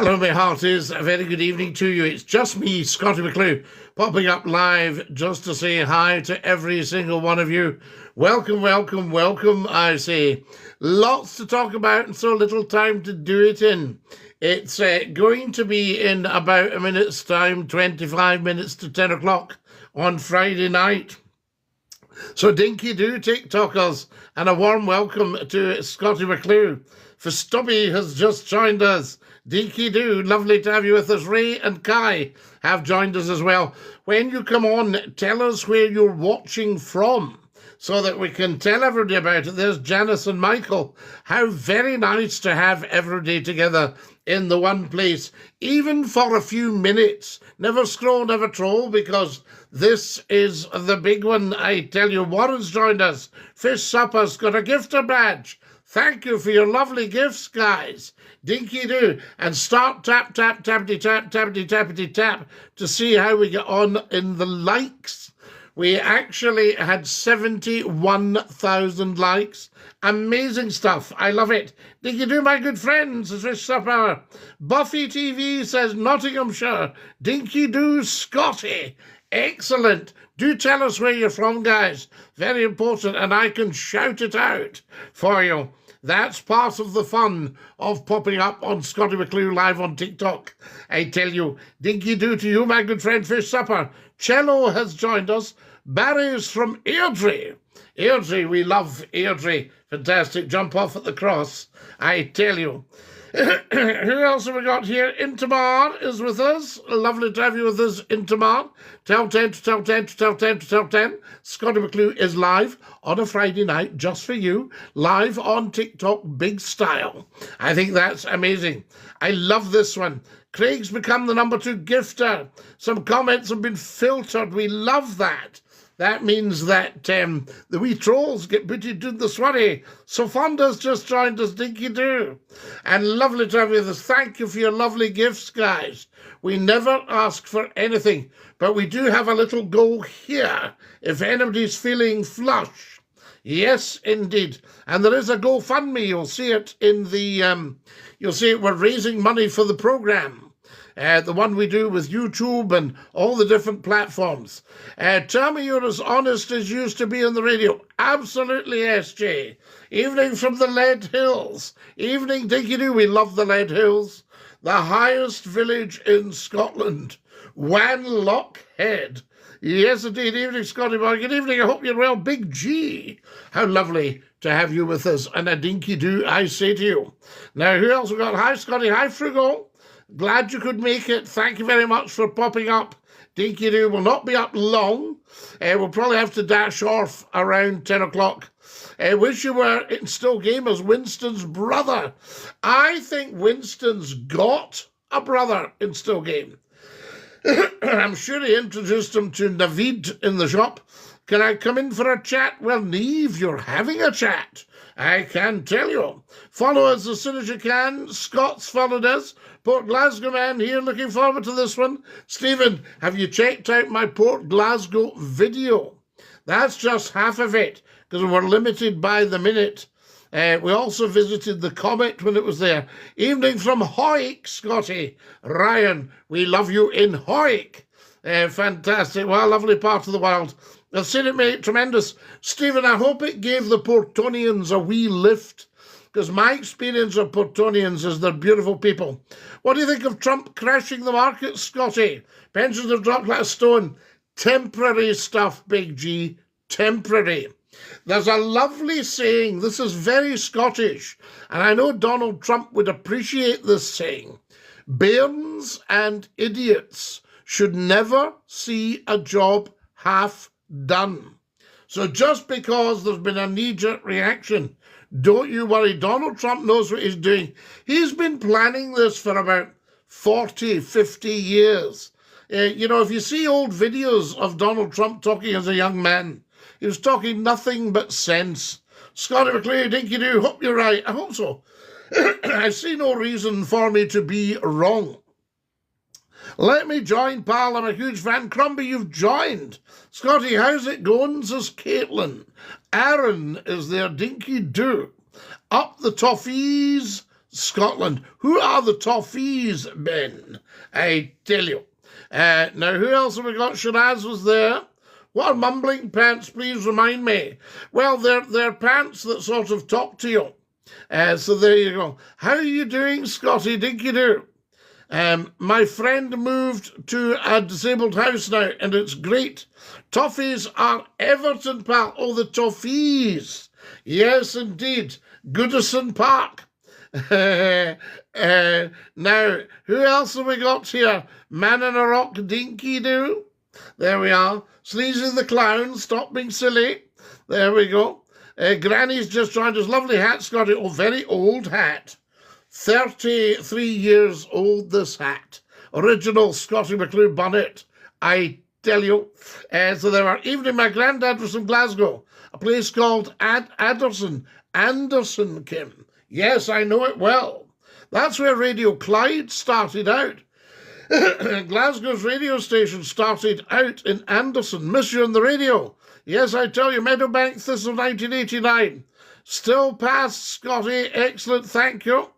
Hello, my hearties. A very good evening to you. It's just me, Scottie McCLUE, popping up live just to say hi to every single one of you. Welcome, welcome, welcome, I say. Lots to talk about and so little time to do it in. It's going to be in about a minute's time, 25 minutes to 10 o'clock on Friday night. So dinky do, TikTokers, and a warm welcome to Scottie McCLUE. For Stubby has just joined us. Dinky do, lovely to have you with us. Ray and Kai have joined us as well. When you come on, tell us where you're watching from so that we can tell everybody about it. There's Janice and Michael. How very nice to have everybody together in the one place, even for a few minutes. Never scroll, never troll, because this is the big one. I tell you, Warren's joined us. Fish Supper's got a gifter badge. Thank you for your lovely gifts, guys. Dinky do. And start tap, tap, tappity, tap, tappity, tappity, tap to see how we get on in the likes. We actually had 71,000 likes. Amazing stuff. I love it. Dinky do, my good friends. It's Fish Supper. Buffy TV says Nottinghamshire. Dinky do, Scottie. Excellent. Do tell us where you're from, guys. Very important, and I can shout it out for you. That's part of the fun of popping up on Scottie McCLUE live on TikTok. I tell you, dinky do to you, my good friend Fish Supper. Cello has joined us. Barry's from Airdrie. Airdrie, we love Airdrie. Fantastic. Jump off at the cross, I tell you. Who else have we got here? Intamar is with us. Lovely to have you with us, Intamar. Tell 10 to tell 10 to tell 10 to tell 10. Scottie McCLUE is live on a Friday night just for you. Live on TikTok, big style. I think that's amazing. I love this one. Craig's become the number 2 gifter. Some comments have been filtered. We love that. That means that the wee trolls get booted to the swarry. So Fonda's just joined us, dinky do. And lovely to have you with us. Thank you for your lovely gifts, guys. We never ask for anything, but we do have a little goal here if anybody's feeling flush. Yes, indeed. And there is a GoFundMe. You'll see it in the, you'll see it. We're raising money for the programme. The one we do with YouTube and all the different platforms. Tell me you're as honest as you used to be on the radio. Absolutely, SJ. Evening from the Lead Hills. Evening, dinky do. We love the Lead Hills. The highest village in Scotland. Wanlock Head. Yes, indeed. Evening, Scottie boy. Good evening. I hope you're well. Big G. How lovely to have you with us. And a dinky do, I say to you. Now, who else we got? Hi, Scottie. Hi, Frugal. Glad you could make it. Thank you very much for popping up. Dinky do will not be up long. We'll probably have to dash off around 10 o'clock. Wish you were in Still Game as Winston's brother. I think Winston's got a brother in Still Game. I'm sure he introduced him to Naveed in the shop. Can I come in for a chat? Well, Neve, you're having a chat. I can tell you. Follow us as soon as you can. Scott's followed us. Port Glasgow man here, looking forward to this one. Stephen, have you checked out my Port Glasgow video? That's just half of it, because we're limited by the minute. We also visited the Comet when it was there. Evening from Hoyk, Scottie. Ryan, we love you in Hoyk. Fantastic. Well, lovely part of the world. I've seen it, mate. Tremendous. Stephen, I hope it gave the Portonians a wee lift, because my experience of Portonians is they're beautiful people. What do you think of Trump crashing the market, Scottie? Pensions have dropped like a stone. Temporary stuff, Big G. Temporary. There's a lovely saying. This is very Scottish, and I know Donald Trump would appreciate this saying. Bairns and idiots should never see a job half done. So just because there's been a knee-jerk reaction, don't you worry. Donald Trump knows what he's doing. He's been planning this for about 40, 50 years. You know, if you see old videos of Donald Trump talking as a young man, he was talking nothing but sense. Scottie McCLUE, dinky do, hope you're right. I hope so. I see no reason for me to be wrong. Let me join, pal. I'm a huge fan. Crombie, you've joined. Scottie, how's it going? Says Caitlin. Aaron is there. Dinky do. Up the toffees. Scotland. Who are the Toffees, Ben? I tell you. Now, who else have we got? Shiraz was there. What are mumbling pants? Please remind me. Well, they're pants that sort of talk to you. So there you go. How are you doing, Scottie? Dinky do. My friend moved to a disabled house now, and it's great. Toffees are Everton, pal. Oh, the Toffees. Yes, indeed. Goodison Park. Now, who else have we got here? Man in a Rock, Dinky do. There we are. Sleazy the Clown, stop being silly. There we go. Granny's just tried his lovely hat, Scottie. Oh, very old hat. 33 years old, this hat. Original Scottie McClue bonnet, I tell you. So there are. Even my granddad was from Glasgow, a place called Anderson, Kim. Yes, I know it well. That's where Radio Clyde started out. Glasgow's radio station started out in Anderson. Miss you on the radio. Yes, I tell you, Meadowbank Thistle 1989. Still passed, Scottie. Excellent, thank you.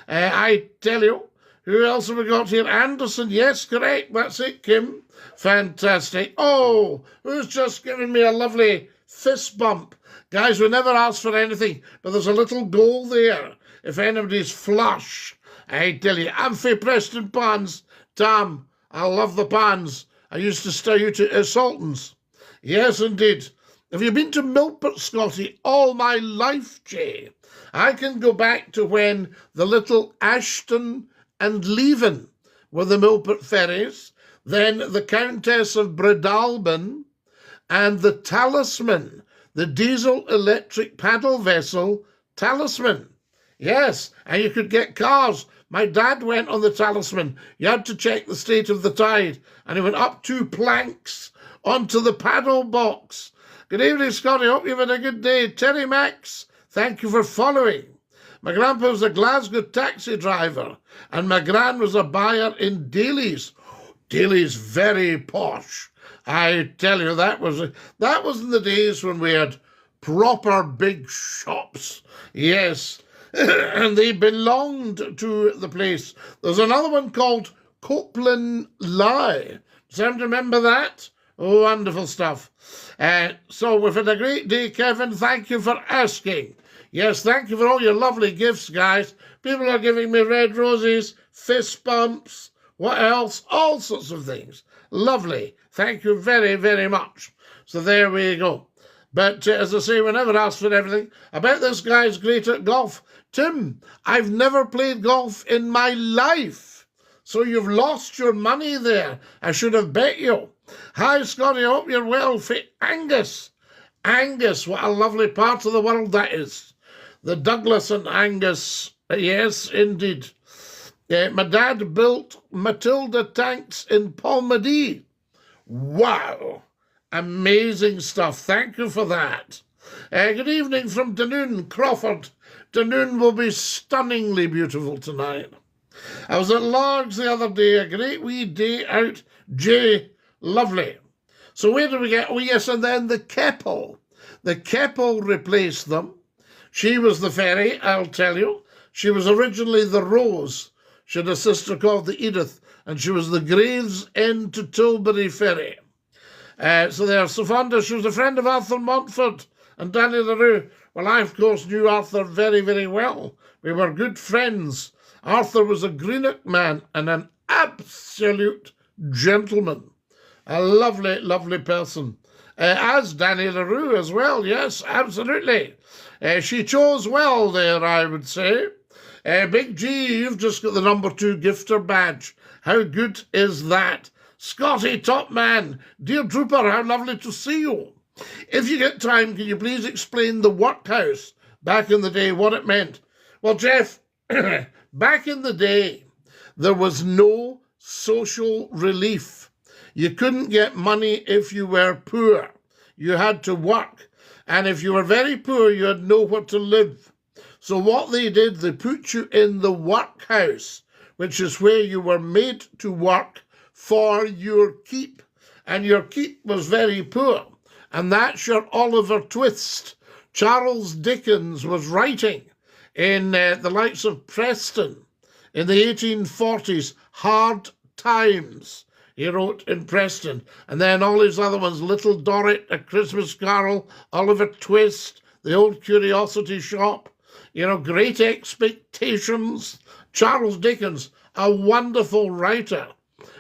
I tell you. Who else have we got here? Anderson, yes, correct. That's it, Kim. Fantastic. Oh, who's just given me a lovely fist bump? Guys, we never ask for anything, but there's a little goal there. If anybody's flush, I tell you. I'm for Preston Pans. Tom, I love the Pans. I used to stay out at Sultan's. Yes, indeed. Have you been to Milport, Scottie? All my life, Jay. I can go back to when the little Ashton and Leven were the Milport ferries, then the Countess of Bredalbin, and the Talisman, the diesel-electric paddle vessel Talisman. Yes, and you could get cars. My dad went on the Talisman. You had to check the state of the tide, and he went up 2 planks onto the paddle box. Good evening, Scottie. Hope you've had a good day. Terry Max, thank you for following. My grandpa was a Glasgow taxi driver, and my gran was a buyer in Daly's. Daly's very posh. I tell you, that was in the days when we had proper big shops. Yes. And they belonged to the place. There's another one called Copeland Lie. Does anyone remember that? Oh, wonderful stuff. So we've had a great day, Kevin. Thank you for asking. Yes, thank you for all your lovely gifts, guys. People are giving me red roses, fist bumps, what else? All sorts of things. Lovely. Thank you very, very much. So there we go. But as I say, we never ask for everything. I bet this guy's great at golf. Tim, I've never played golf in my life. So you've lost your money there. I should have bet you. Hi, Scottie. I hope you're well. Fit Angus. Angus, what a lovely part of the world that is. The Douglas and Angus. Yes, indeed. My dad built Matilda tanks in Palmadie. Wow. Amazing stuff. Thank you for that. Good evening from Dunoon, Crawford. Dunoon will be stunningly beautiful tonight. I was at Largs the other day. A great wee day out. Jay, lovely. So where did we get? Oh, yes, and then the Keppel. The Keppel replaced them. She was the ferry, I'll tell you. She was originally the Rose. She had a sister called the Edith, and she was the Gravesend to Tilbury ferry. So there's Sofonda. She was a friend of Arthur Montfort and Danny LaRue. Well, I, of course, knew Arthur very, very well. We were good friends. Arthur was a Greenock man and an absolute gentleman. A lovely, lovely person. As Danny LaRue as well, yes, absolutely. She chose well there, I would say. Big G, you've just got the number 2 gifter badge. How good is that? Scottie, top man. Dear Trooper, how lovely to see you. If you get time, can you please explain the workhouse back in the day, what it meant? Well, Jeff, back in the day, there was no social relief. You couldn't get money if you were poor. You had to work. And if you were very poor, you had nowhere to live. So what they did, they put you in the workhouse, which is where you were made to work for your keep. And your keep was very poor. And that's your Oliver Twist. Charles Dickens was writing in the likes of Preston in the 1840s, Hard Times, he wrote in Preston. And then all his other ones, Little Dorrit, A Christmas Carol, Oliver Twist, The Old Curiosity Shop, Great Expectations. Charles Dickens, a wonderful writer.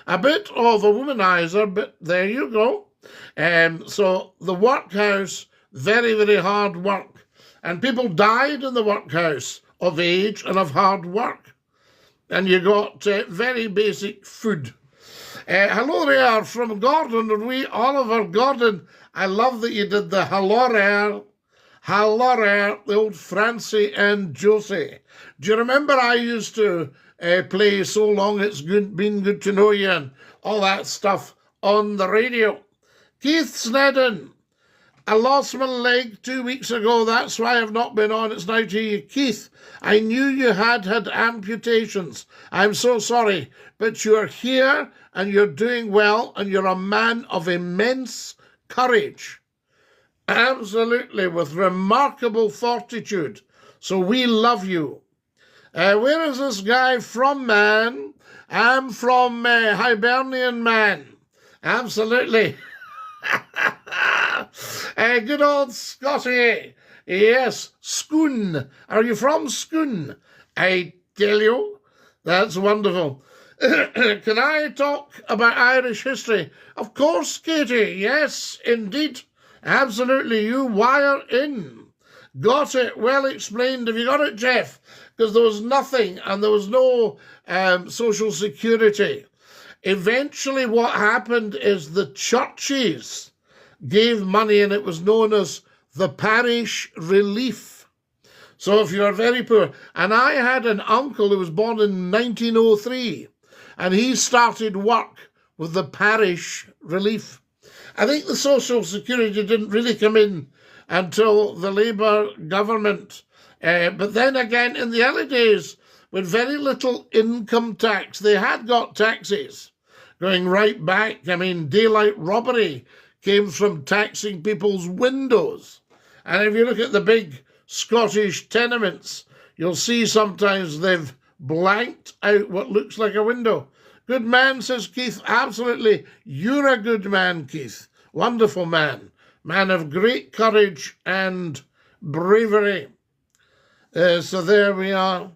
A bit of a womanizer, but there you go. So the workhouse, very, very hard work. And people died in the workhouse of age and of hard work. And you got very basic food. Hello there from Gordon, and Oliver Gordon. I love that you did the hello there. Hello there, the old Francie and Josie. Do you remember I used to play So Long It's Been Good to Know You and all that stuff on the radio? Keith Snedden, I lost my leg 2 weeks ago. That's why I've not been on. It's now to you. Keith, I knew you had amputations. I'm so sorry, but you're here and you're doing well and you're a man of immense courage. Absolutely, with remarkable fortitude. So we love you. Where is this guy from, man? I'm from Hibernian, man. Absolutely. Good old Scottie. Yes, Scone. Are you from Scone? I tell you, that's wonderful. Can I talk about Irish history? Of course, Katie. Yes, indeed. Absolutely. You wire in. Got it. Well explained. Have you got it, Jeff? Because there was nothing and there was no social security. Eventually what happened is the churches gave money and it was known as the parish relief. So if you're very poor, and I had an uncle who was born in 1903 and he started work with the parish relief. I think the social security didn't really come in until the Labour government. But then again, in the early days, with very little income tax, they had got taxes going right back. I mean, daylight robbery came from taxing people's windows. And if you look at the big Scottish tenements, you'll see sometimes they've blanked out what looks like a window. Good man, says Keith. Absolutely. You're a good man, Keith. Wonderful man. Man of great courage and bravery. So there we are.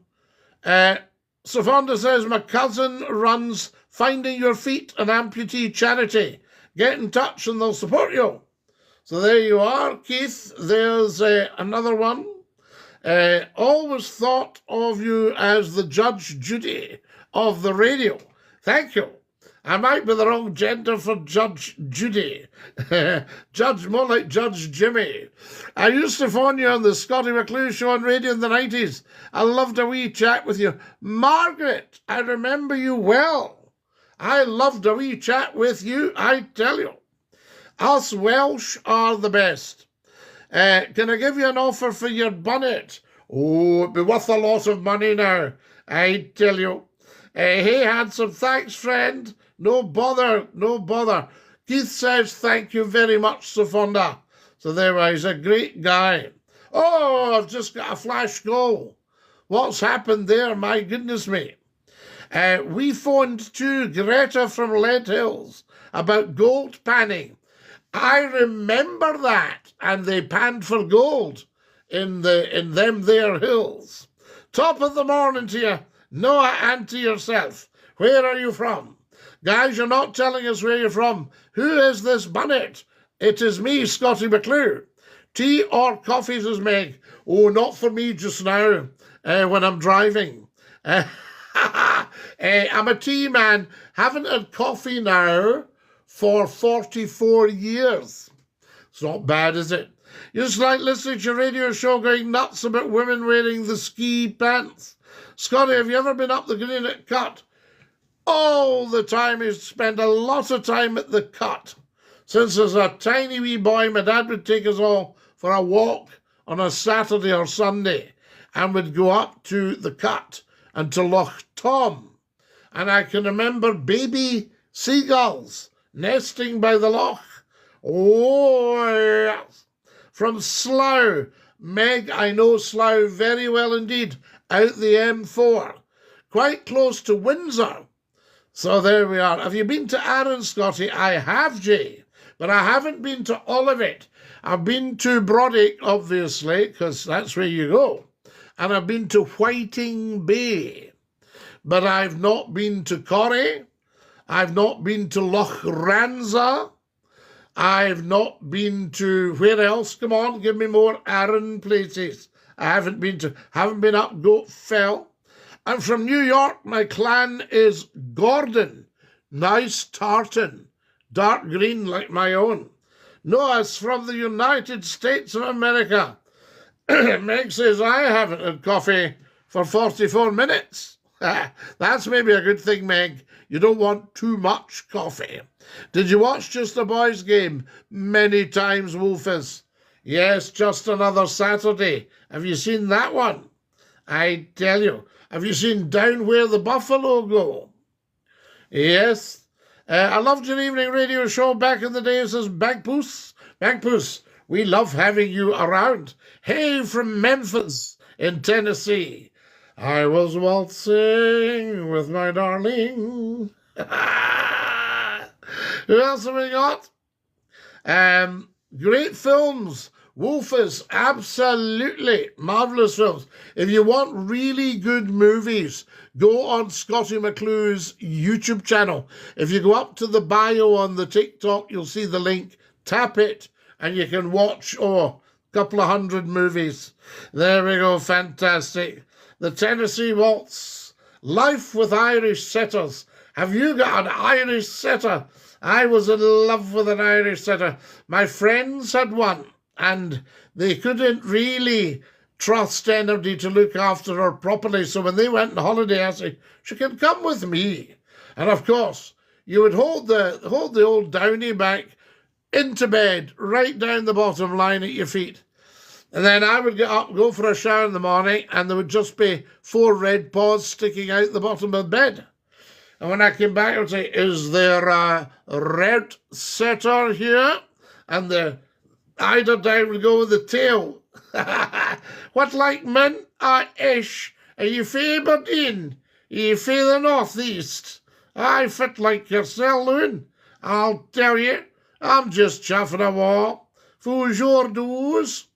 Safonda says, my cousin runs Finding Your Feet, an amputee charity. Get in touch and they'll support you. So there you are, Keith. There's another one. Always thought of you as the Judge Judy of the radio. Thank you. I might be the wrong gender for Judge Judy. Judge, more like Judge Jimmy. I used to phone you on the Scottie McClue show on radio in the 90s. I loved a wee chat with you. Margaret, I remember you well. I loved a wee chat with you, I tell you. Us Welsh are the best. Can I give you an offer for your bonnet? Oh, it'd be worth a lot of money now, I tell you. Hey, handsome, thanks, friend. No bother, no bother. Keith says, thank you very much, Safonda. So there we are, he's a great guy. Oh, I've just got a flash call. What's happened there? My goodness me. We phoned to Greta from Lead Hills about gold panning. I remember that, and they panned for gold in them there hills. Top of the morning to you, Noah, and to yourself. Where are you from? Guys, you're not telling us where you're from. Who is this bonnet? It is me, Scottie McClue. Tea or coffee, says Meg. Oh, not for me just now, when I'm driving. I'm a tea man. Haven't had coffee now for 44 years. It's not bad, is it? You just like listening to your radio show going nuts about women wearing the ski pants. Scottie, have you ever been up the Greenock Cut? All the time. He's spent a lot of time at the Cut. Since as a tiny wee boy, my dad would take us all for a walk on a Saturday or Sunday and would go up to the Cut and to Loch Tom. And I can remember baby seagulls nesting by the loch. Oh, yes. From Slough, Meg, I know Slough very well indeed, out the M4, quite close to Windsor. So there we are. Have you been to Arran, Scottie? I have, Jay, but I haven't been to all of it. I've been to Brodick, obviously, because that's where you go. And I've been to Whiting Bay. But I've not been to Corrie. I've not been to Loch Ranza. I've not been to, where else? Come on, give me more Arran places. I haven't been up Goat Fell. I'm from New York. My clan is Gordon. Nice tartan. Dark green like my own. Noah's from the United States of America. Meg says, I haven't had coffee for 44 minutes. That's maybe a good thing, Meg. You don't want too much coffee. Did you watch Just a Boys Game? Many times, Wolfers. Yes, just another Saturday. Have you seen that one? I tell you. Have you seen Down Where the Buffalo Go? Yes. I loved your evening radio show back in the day, says Bagpoos. Bagpoos, we love having you around. Hey, from Memphis in Tennessee. I was waltzing with my darling. Who else have we got? Great films. Wolfers, absolutely marvellous films. If you want really good movies, go on Scottie McClue's YouTube channel. If you go up to the bio on the TikTok, you'll see the link. Tap it, and you can watch, a couple of 100 movies. There we go, fantastic. The Tennessee Waltz. Life with Irish Setters. Have you got an Irish setter? I was in love with an Irish setter. My friends had one, and they couldn't really trust anybody to look after her properly. So when they went on holiday, I said, she can come with me. And of course, you would hold the old downy back into bed, right down the bottom line at your feet. And then I would get up, go for a shower in the morning, and there would just be 4 red paws sticking out the bottom of the bed. And when I came back, I would say, is there a red setter here? And the eider down would go with the tail. What like men are ish? Are you fae Aberdeen? Are you fae the northeast? I fit like yourself, Loon. I'll tell you, I'm just chuffing a wall. Fous your doos.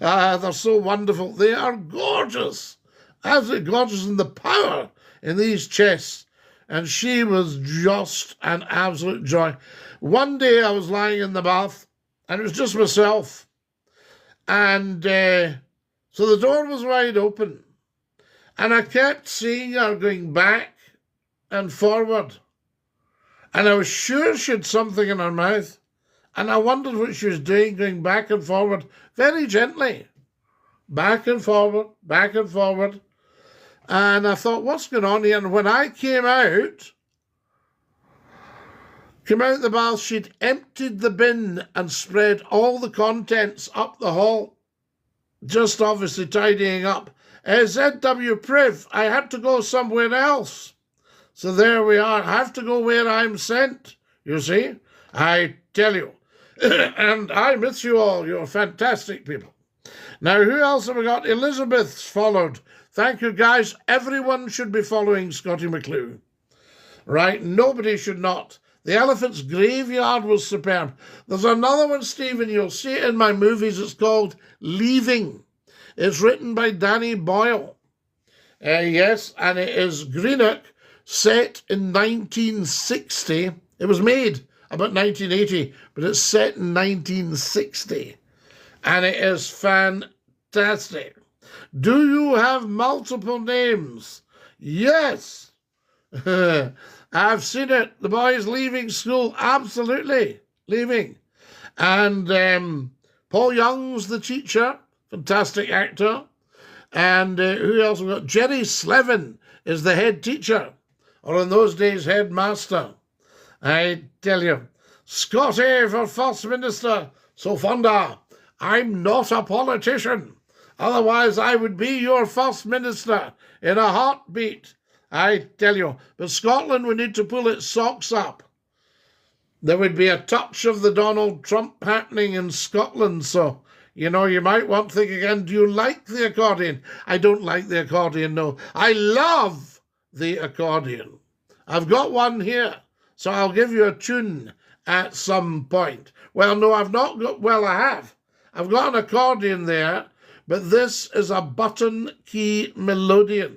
They're so wonderful. They are gorgeous. Absolutely gorgeous, in the power in these chests. And she was just an absolute joy. One day I was lying in the bath, and it was just myself. And so the door was wide open. And I kept seeing her going back and forward. And I was sure she had something in her mouth. And I wondered what she was doing, going back and forward, very gently. Back and forward, back and forward. And I thought, what's going on here? And when I came out the bath, she'd emptied the bin and spread all the contents up the hall, just obviously tidying up. ZW Priv, I had to go somewhere else. So there we are. I have to go where I'm sent, you see. I tell you. And I miss you all. You're fantastic people. Now, who else have we got? Elizabeth's followed. Thank you, guys. Everyone should be following Scottie McClue. Right? Nobody should not. The Elephant's Graveyard was superb. There's another one, Stephen. You'll see it in my movies. It's called Leaving. It's written by Danny Boyle. Yes, and it is Greenock, set in 1960. It was made about 1980, but it's set in 1960. And it is fantastic. Do you have multiple names? Yes. I've seen it. The boy's leaving school. Absolutely. Leaving. And Paul Young's the teacher. Fantastic actor. And who else? We've got Jerry Slevin is the head teacher. Or in those days, headmaster. I tell you. Scottie for First Minister. So Fonda, I'm not a politician. Otherwise, I would be your First Minister in a heartbeat. I tell you. But Scotland would need to pull its socks up. There would be a touch of the Donald Trump happening in Scotland. So, You know, you might want to think again, do you like the accordion? I don't like the accordion, no. I love the accordion. I've got one here, so I'll give you a tune at some point. Well, no, I've not got, well, I have. I've got an accordion there, but this is a button key melodeon.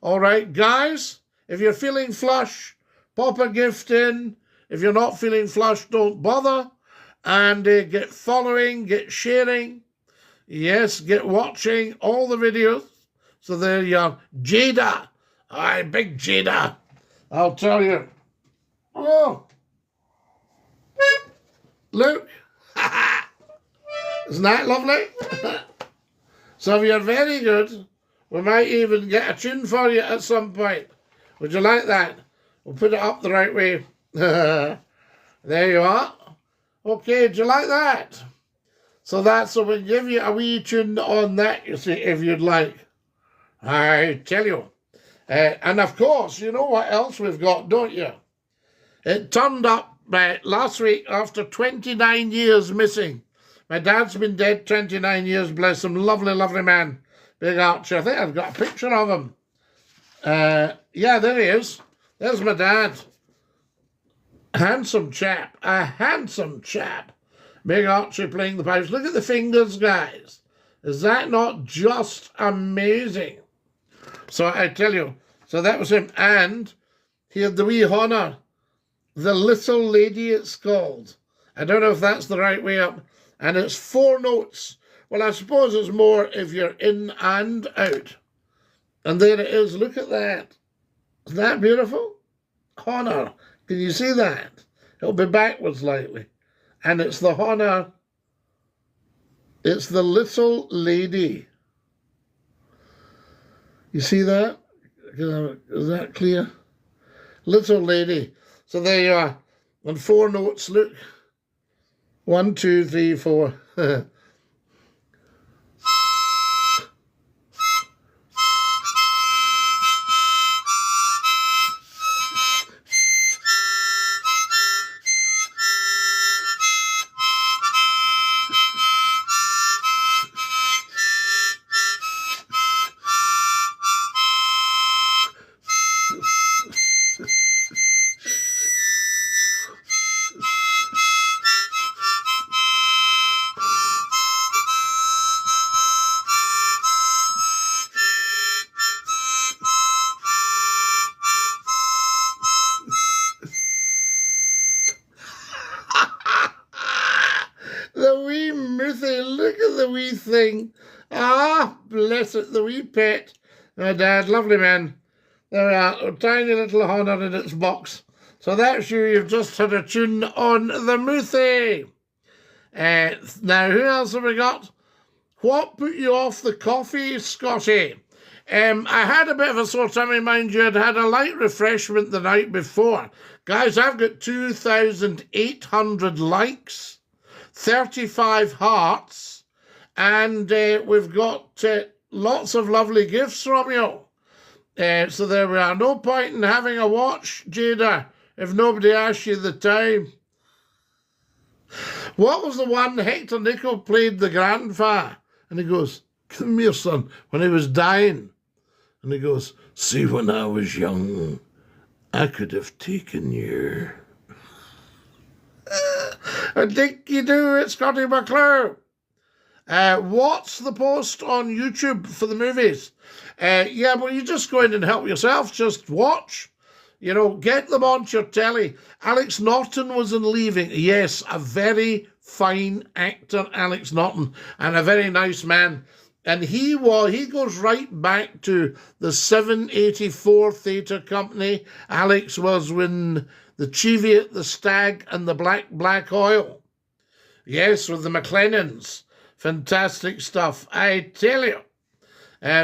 All right, guys, if you're feeling flush, pop a gift in. If you're not feeling flush, don't bother. And get following, get sharing. Yes, get watching all the videos. So there you are. Jada. Aye, big Jada. I'll tell you. Oh. Look. Isn't that lovely? So if you're very good, we might even get a tune for you at some point. Would you like that? We'll put it up the right way. There you are. Okay, do you like that? So that's, so we'll give you a wee tune on that, you see, if you'd like. I tell you. And of course, you know what else we've got, don't you? It turned up last week after 29 years missing. My dad's been dead 29 years, bless him. Lovely, lovely man. Big Archer. I think I've got a picture of him. Yeah, there he is. There's my dad. Handsome chap. A handsome chap. Big Archie playing the pipes. Look at the fingers, guys. Is that not just amazing? So I tell you, so that was him. And he had the wee honour. The Little Lady, it's called. I don't know if that's the right way up. And it's 4 notes. Well, I suppose it's more if you're in and out. And there it is. Look at that. Isn't that beautiful? Honour. Can you see that? It'll be backwards slightly. And it's the honour. It's the Little Lady. You see that? Is that clear? Little Lady. So there you are. And 4 notes, look. 1, 2, 3, 4. The wee Murphy, look at the wee thing. Ah, bless it, the wee pet. My dad, lovely man. There we are, a tiny little honour in its box. So that's you, you've just had a tune on the Murphy. Now, who else have we got? What put you off the coffee, Scottie? I had a bit of a sore tummy, mind you. I'd had a light refreshment the night before. Guys, I've got 2,800 likes. 35 hearts, and we've got lots of lovely gifts from you. So there we are. No point in having a watch, Jada, if nobody asks you the time. What was the one Hector Nichol played the grandfather? And he goes, come here, son, when he was dying. And he goes, see, when I was young, I could have taken you. I think you do it, Scottie McClue. What's the post on YouTube for the movies? Yeah, well, you just go in and help yourself. Just watch. You know, get them onto your telly. Alex Norton was in Leaving. Yes, a very fine actor, Alex Norton, and a very nice man. And he goes right back to the 784 Theatre Company. Alex was when the Cheviot, the Stag, and the Black Oil. Yes, with the McLennans. Fantastic stuff, I tell you.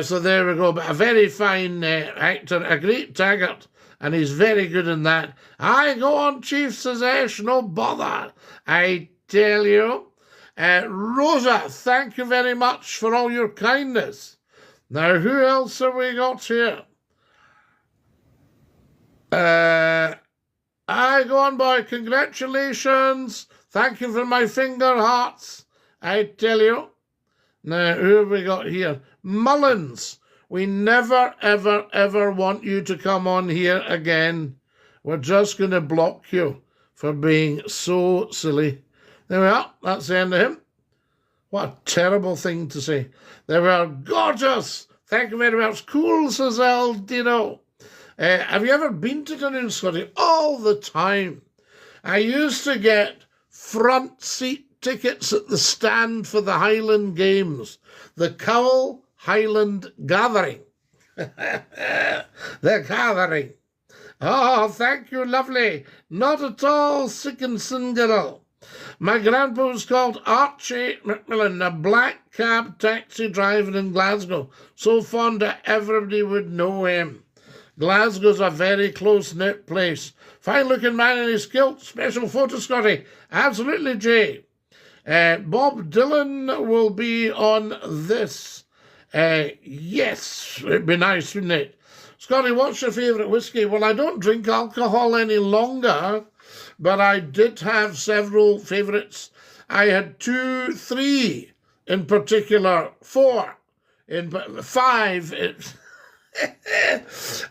So there we go. But a very fine actor, a great Taggart, and he's very good in that. Aye, go on, Chief, says Ash, no bother. I tell you. Rosa, thank you very much for all your kindness. Now, who else have we got here? Aye, go on, boy. Congratulations. Thank you for my finger hearts. I tell you. Now, who have we got here? Mullins. We never, ever, ever want you to come on here again. We're just going to block you for being so silly. There we are. That's the end of him. What a terrible thing to say. There we are. Gorgeous. Thank you very much. Cool, says El Dino. Have you ever been to Dunoon, Scottie? All the time. I used to get front seat tickets at the stand for the Highland Games. The Cowell Highland Gathering. The Gathering. Oh, thank you, lovely. Not at all sick and single. My grandpa was called Archie McMillan, a black cab taxi driver in Glasgow. So fond that everybody would know him. Glasgow's a very close-knit place. Fine-looking man in his kilt. Special photo, Scottie. Absolutely, Jay. Bob Dylan will be on this. Yes, it'd be nice, wouldn't it? Scottie, what's your favourite whiskey? Well, I don't drink alcohol any longer, but I did have several favourites. I had 2, 3 in particular, 4, in 5.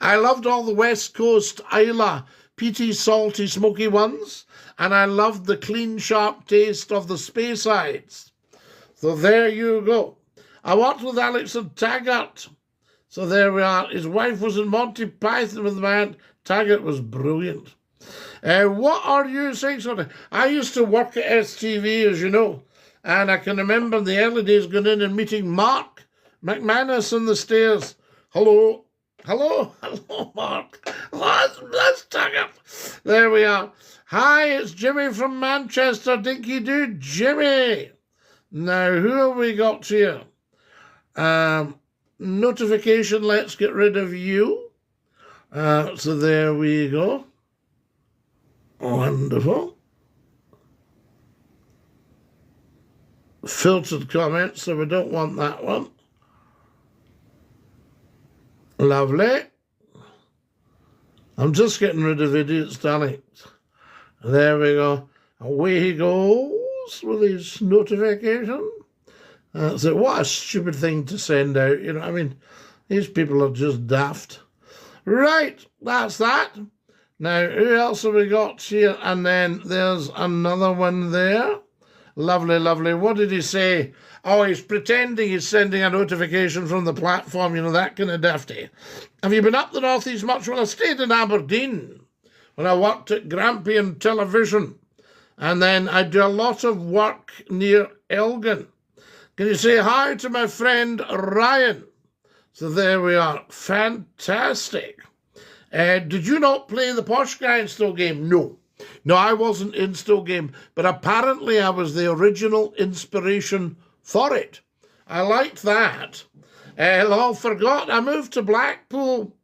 I loved all the West Coast Isla, peaty, salty, smoky ones, and I loved the clean, sharp taste of the Speysides. So there you go. I worked with Alex and Taggart. So there we are. His wife was in Monty Python with the band. Taggart was brilliant. What are you saying, sort of? I used to work at STV, as you know, and I can remember in the early days going in and meeting Mark McManus on the stairs. Hello. Hello. Hello, Mark. That's Taggart. There we are. Hi, it's Jimmy from Manchester. Dinky Doo, Jimmy. Now, who have we got here? Notification, let's get rid of you. So there we go. Wonderful. Filtered comments, so we don't want that one. Lovely. I'm just getting rid of idiots, darling. There we go. Away he goes with his notification. So what a stupid thing to send out, you know. I mean, these people are just daft. Right, that's that. Now, who else have we got here? And then there's another one there. Lovely, lovely. What did he say? Oh, he's pretending he's sending a notification from the platform, you know, that kind of dafty. Have you been up the North East much? Well, I stayed in Aberdeen when I worked at Grampian Television. And then I do a lot of work near Elgin. Can you say hi to my friend Ryan? So there we are. Fantastic. Did you not play the Posh Guy in Still Game? No. No, I wasn't in Still Game, but apparently I was the original inspiration for it. I liked that. I forgot, I moved to Blackpool.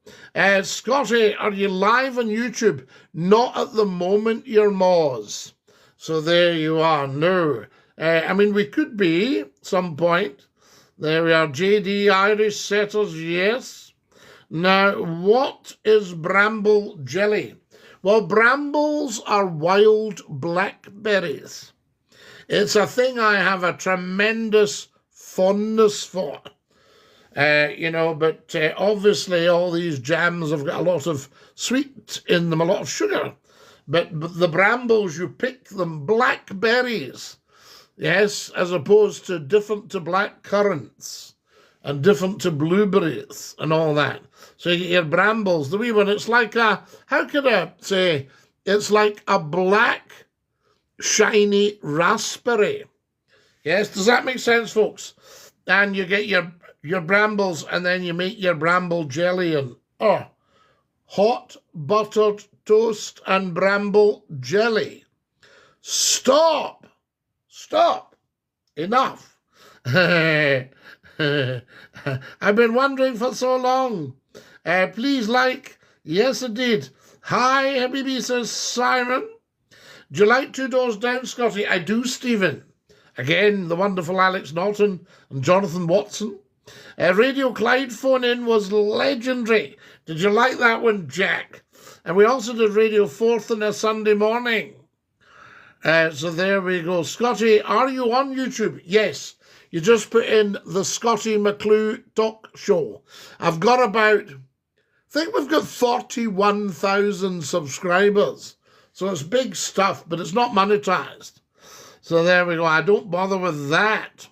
Scottie, are you live on YouTube? Not at the moment, your Moz. So there you are. No. I mean, we could be some point. There we are. JD Irish Setters, yes. Now, what is bramble jelly? Well, brambles are wild blackberries. It's a thing I have a tremendous fondness for. You know, but obviously all these jams have got a lot of sweet in them, a lot of sugar. But the brambles, you pick them, blackberries. Yes, as opposed to different to black currants and different to blueberries and all that. So you get your brambles, the wee one, it's like a, how could I say, it's like a black, shiny raspberry. Yes, does that make sense, folks? And you get your brambles and then you make your bramble jelly and, oh, hot buttered toast and bramble jelly. Stop! Stop. Enough. I've been wondering for so long. Please like. Yes, indeed. Hi, Habibi, says Simon. Do you like Two Doors Down, Scottie? I do, Stephen. Again, the wonderful Alex Norton and Jonathan Watson. Radio Clyde phone-in was legendary. Did you like that one, Jack? And we also did Radio 4th on a Sunday morning. So there we go. Scottie, are you on YouTube? Yes. You just put in the Scottie McClue Talk Show. I've got about, I think we've got 41,000 subscribers. So it's big stuff, but it's not monetized. So there we go. I don't bother with that.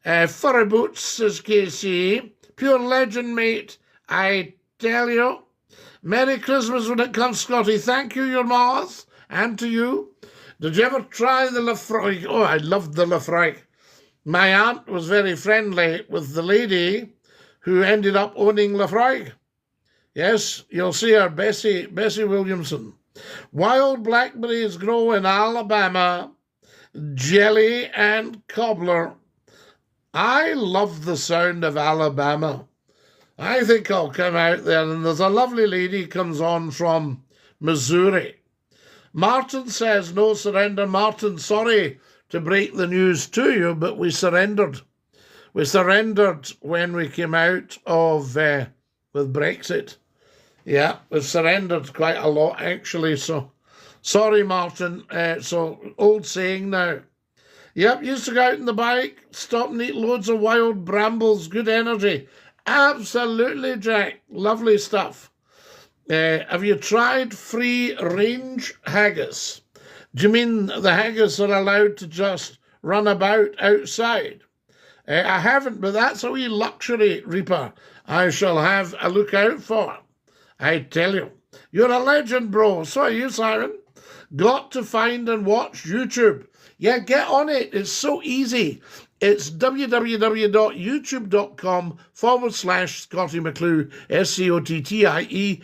Furry Boots, says KC. Pure legend, mate. I tell you. Merry Christmas when it comes, Scottie. Thank you, your Mars, and to you. Did you ever try the Lafroig? Oh, I loved the Lafroig. My aunt was very friendly with the lady who ended up owning Lafroig. Yes, you'll see her, Bessie Williamson. Wild blackberries grow in Alabama, jelly and cobbler. I love the sound of Alabama. I think I'll come out there, and there's a lovely lady who comes on from Missouri. Martin says, no surrender. Martin, sorry to break the news to you, but we surrendered. We surrendered when we came out of with Brexit. Yeah, we've surrendered quite a lot, actually. So, sorry, Martin. So, old saying now. Yep, used to go out on the bike, stop and eat loads of wild brambles, good energy. Absolutely, Jack. Lovely stuff. Have you tried free-range haggis? Do you mean the haggis are allowed to just run about outside? I haven't, but that's a wee luxury, Reaper. I shall have a look out for. I tell you. You're a legend, bro. So are you, Simon. Got to find and watch YouTube. Yeah, get on it. It's so easy. It's www.youtube.com/Scottie McClue, SCOTTIE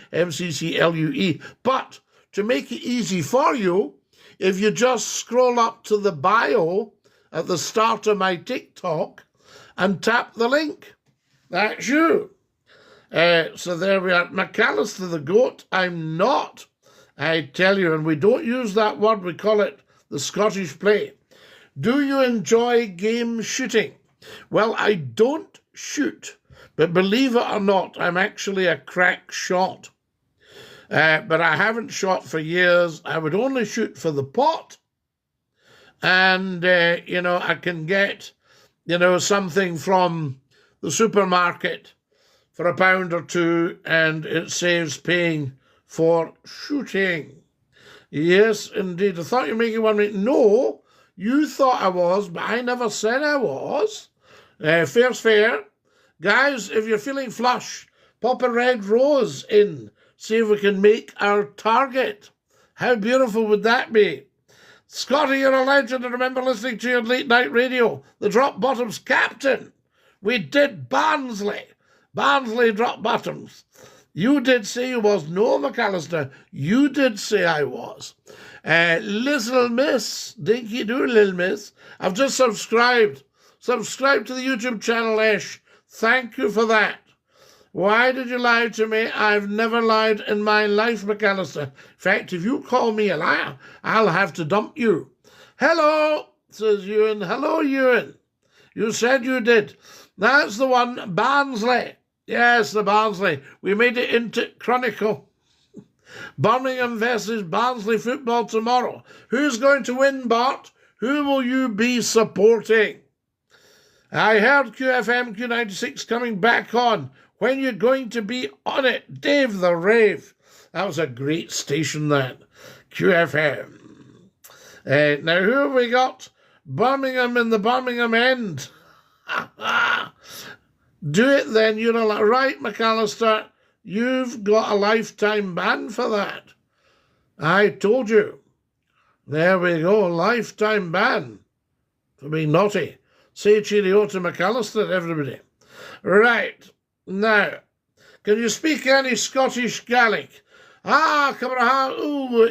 But to make it easy for you, if you just scroll up to the bio at the start of my TikTok and tap the link, that's you. So there we are. McAllister the goat, I'm not. I tell you, and we don't use that word, we call it the Scottish play. Do you enjoy game shooting? Well, I don't shoot, but believe it or not, I'm actually a crack shot. But I haven't shot for years. I would only shoot for the pot. And, I can get, something from the supermarket for £1 or £2, and it saves paying for shooting. Yes, indeed. I thought you were making one minute. No, you thought I was, but I never said I was. Fair's fair. Guys, if you're feeling flush, pop a red rose in. See if we can make our target. How beautiful would that be? Scottie, you're a legend. I remember listening to your late night radio. The Drop Bottoms captain. We did Barnsley. Barnsley Drop Bottoms. You did say you was. No, McAllister. You did say I was. Little Miss. Dinky do, Little Miss. I've just subscribed. Subscribe to the YouTube channel, Ash. Thank you for that. Why did you lie to me? I've never lied in my life, McAllister. In fact, if you call me a liar, I'll have to dump you. Hello, says Ewan. Hello, Ewan. You said you did. That's the one, Barnsley. Yes, the Barnsley. We made it into Chronicle. Birmingham versus Barnsley football tomorrow. Who's going to win, Bart? Who will you be supporting? I heard QFM Q96 coming back on. When you're going to be on it? Dave the Rave. That was a great station, that. QFM. Now, who have we got? Birmingham in the Birmingham end. Do it then. You're right, McAllister. You've got a lifetime ban for that. I told you. There we go. Lifetime ban for being naughty. Say cheerio to McAllister, everybody. Right. Now, can you speak any Scottish Gaelic?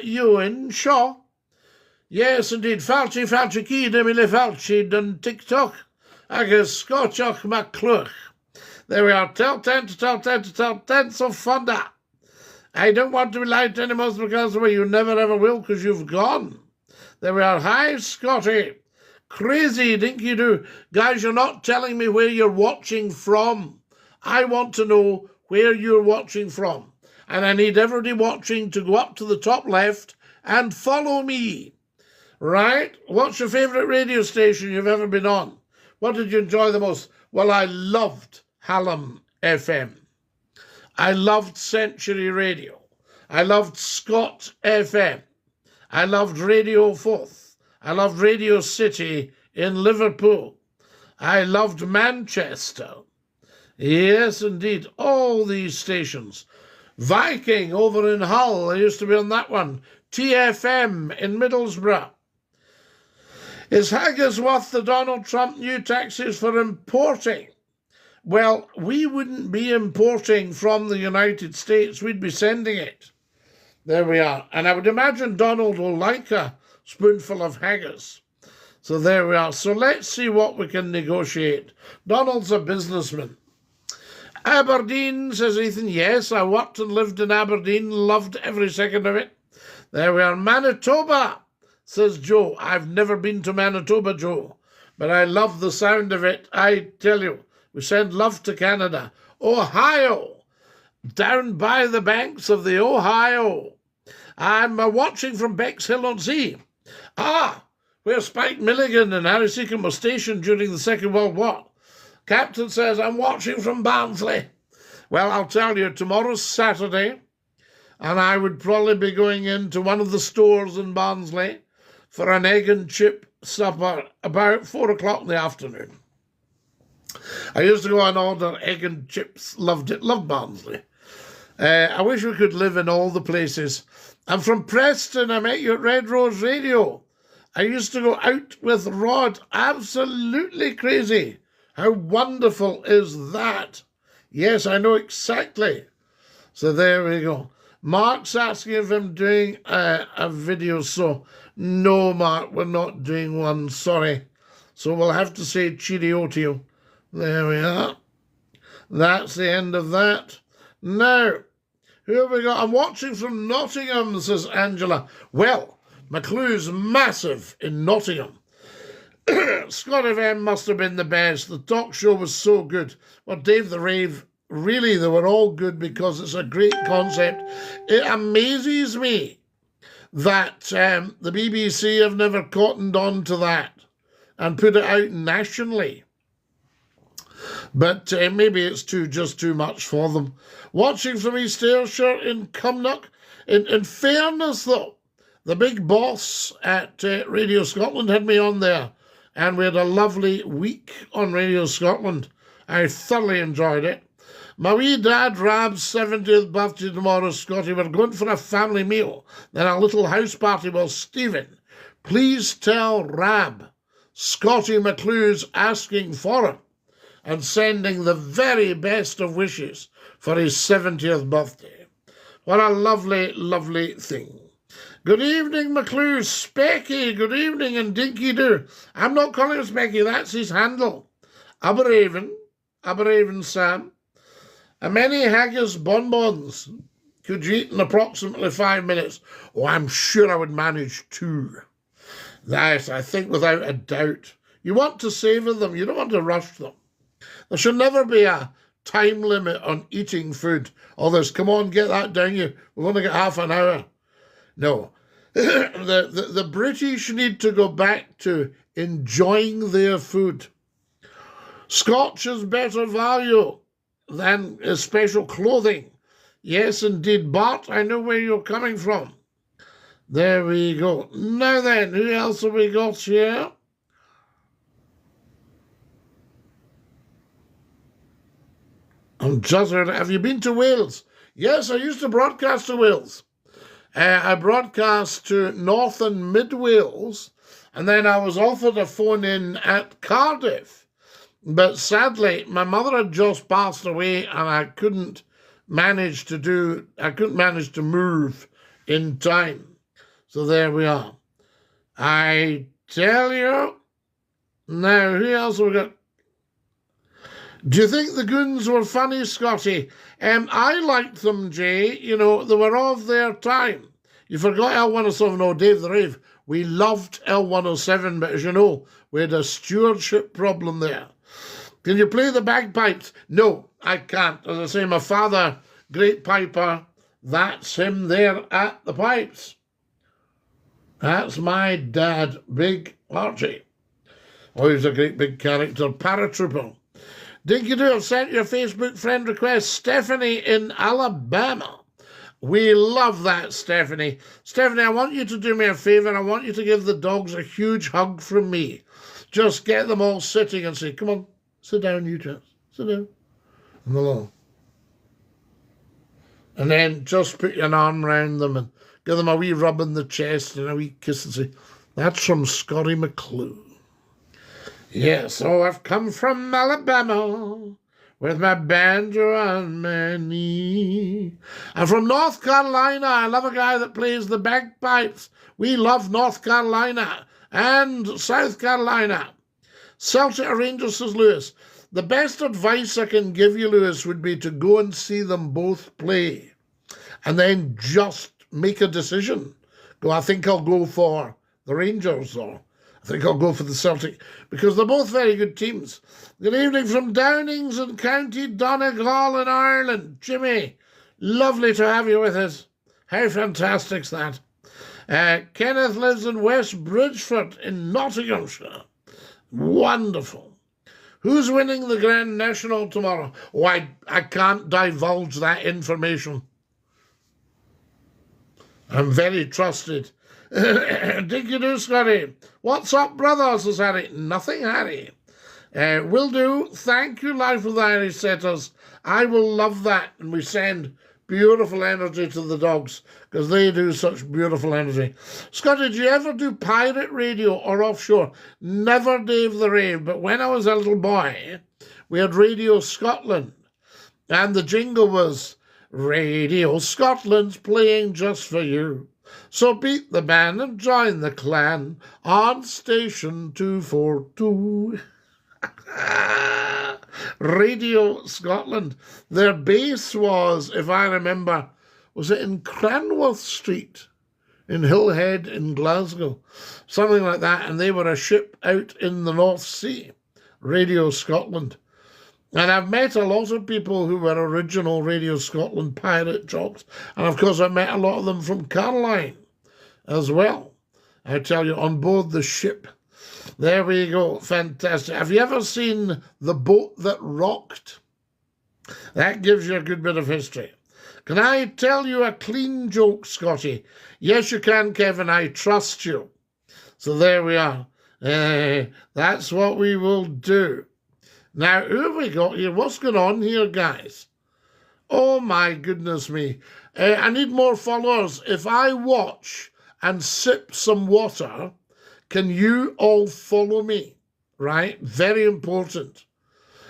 Ewan Shaw. Yes, indeed. Falchi key, demile falchi, dun TikTok. Agus Scottiach McClue. There we are. Tell 10 to tell 10 to tell 10 so fonda. I don't want to be lied to anymore because of the way you never ever will because you've gone. There we are. Hi, Scotty. Crazy, dinky do. Guys, you're not telling me where you're watching from. I want to know where you're watching from. And I need everybody watching to go up to the top left and follow me. Right? What's your favourite radio station you've ever been on? What did you enjoy the most? Well, I loved Hallam FM. I loved Century Radio. I loved Scott FM. I loved Radio Forth. I loved Radio City in Liverpool. I loved Manchester. Yes, indeed, all these stations. Viking over in Hull, I used to be on that one. TFM in Middlesbrough. Is haggis worth the Donald Trump new taxes for importing? Well, we wouldn't be importing from the United States, we'd be sending it. There we are. And I would imagine Donald will like a spoonful of haggis. So there we are. So let's see what we can negotiate. Donald's a businessman. Aberdeen, says Ethan. Yes, I worked and lived in Aberdeen, loved every second of it. There we are. Manitoba, says Joe. I've never been to Manitoba, Joe, but I love the sound of it. I tell you, we send love to Canada. Ohio, down by the banks of the Ohio. I'm watching from Bexhill-on-Sea. Where Spike Milligan and Harry Seacombe were stationed during the Second World War. Captain says, I'm watching from Barnsley. Well, I'll tell you, tomorrow's Saturday, and I would probably be going into one of the stores in Barnsley for an egg and chip supper about 4 o'clock in the afternoon. I used to go and order egg and chips. Loved it. Loved Barnsley. I wish we could live in all the places. I'm from Preston. I met you at Red Rose Radio. I used to go out with Rod. Absolutely crazy. How wonderful is that? Yes, I know exactly. So there we go. Mark's asking if I'm doing a video. So no, Mark, we're not doing one. Sorry. So we'll have to say cheerio to you. There we are. That's the end of that. Now, who have we got? I'm watching from Nottingham, says Angela. Well, McClue's massive in Nottingham. Scott FM must have been the best. The talk show was so good. Well, Dave the Rave, really, they were all good because it's a great concept. It amazes me that the BBC have never cottoned on to that and put it out nationally. But maybe it's just too much for them. Watching from East Ayrshire in Cumnock. In fairness, though, the big boss at Radio Scotland had me on there, and we had a lovely week on Radio Scotland. I thoroughly enjoyed it. My wee dad Rab's 70th birthday tomorrow, Scottie. We're going for a family meal, then a little house party. Well, Stephen, please tell Rab Scottie McClue's asking for him and sending the very best of wishes for his 70th birthday. What a lovely, lovely thing. Good evening, McClue. Specky, good evening, and Dinky Doo. I'm not calling him Specky, that's his handle. Aberraven Sam. A many haggis bonbons could you eat in approximately 5 minutes? Oh, I'm sure I would manage 2. That, I think, without a doubt. You want to savour them, you don't want to rush them. There should never be a time limit on eating food. Others, come on, get that down you. We've only got half an hour. No. The British need to go back to enjoying their food. Scotch is better value than special clothing. Yes, indeed. Bart, I know where you're coming from. There we go. Now then, who else have we got here? Have you been to Wales? Yes, I used to broadcast to Wales. I broadcast to North and Mid Wales, and then I was offered a phone in at Cardiff. But sadly, my mother had just passed away, and I couldn't manage to move in time. So there we are. I tell you. Now, who else have we got? Do you think the goons were funny, Scottie? I liked them, Jay. You know, they were of their time. You forgot L107. Oh, Dave the Rave. We loved L107, but as you know, we had a stewardship problem there. Can you play the bagpipes? No, I can't. As I say, my father, great piper, that's him there at the pipes. That's my dad, Big Archie. Oh, he's a great big character, paratrooper. Dinky Doo, I've sent you a Facebook friend request. Stephanie in Alabama. We love that, Stephanie. Stephanie, I want you to do me a favour. I want you to give the dogs a huge hug from me. Just get them all sitting and say, come on, sit down, you two. Sit down. And they'll and then just put your arm round them and give them a wee rub in the chest and a wee kiss and say, that's from SCOTTIE McCLUE. Yes, oh, I've come from Alabama with my banjo on my knee. I'm from North Carolina. I love a guy that plays the bagpipes. We love North Carolina and South Carolina. Celtic Rangers, says Lewis. The best advice I can give you, Lewis, would be to go and see them both play and then just make a decision. Go, I think I'll go for the Rangers, or I think I'll go for the Celtic, because they're both very good teams. Good evening from Downings in County Donegal in Ireland. Jimmy, lovely to have you with us. How fantastic's that? Kenneth lives in West Bridgeford in Nottinghamshire. Wonderful. Who's winning the Grand National tomorrow? Oh, I can't divulge that information. I'm very trusted. Dinky Doo, Scotty. What's up, brother, says Harry. Nothing, Harry. Will do. Thank you, Life with the Irish Setters. I will love that. And we send beautiful energy to the dogs because they do such beautiful energy. Scotty, did you ever do pirate radio or offshore? Never, Dave the Rave. But when I was a little boy, we had Radio Scotland. And the jingle was, Radio Scotland's playing just for you. So beat the band and join the clan on station 242. Radio Scotland. Their base was, if I remember, was it in Cranworth Street in Hillhead in Glasgow? Something like that. And they were a ship out in the North Sea. Radio Scotland. And I've met a lot of people who were original Radio Scotland pirate jocks. And of course, I met a lot of them from Caroline as well. I tell you, on board the ship. There we go. Fantastic. Have you ever seen The Boat That Rocked? That gives you a good bit of history. Can I tell you a clean joke, Scotty? Yes, you can, Kevin. I trust you. So there we are. That's what we will do. Now, who have we got here? What's going on here, guys? Oh, my goodness me. I need more followers. If I watch and sip some water, can you all follow me? Right? Very important.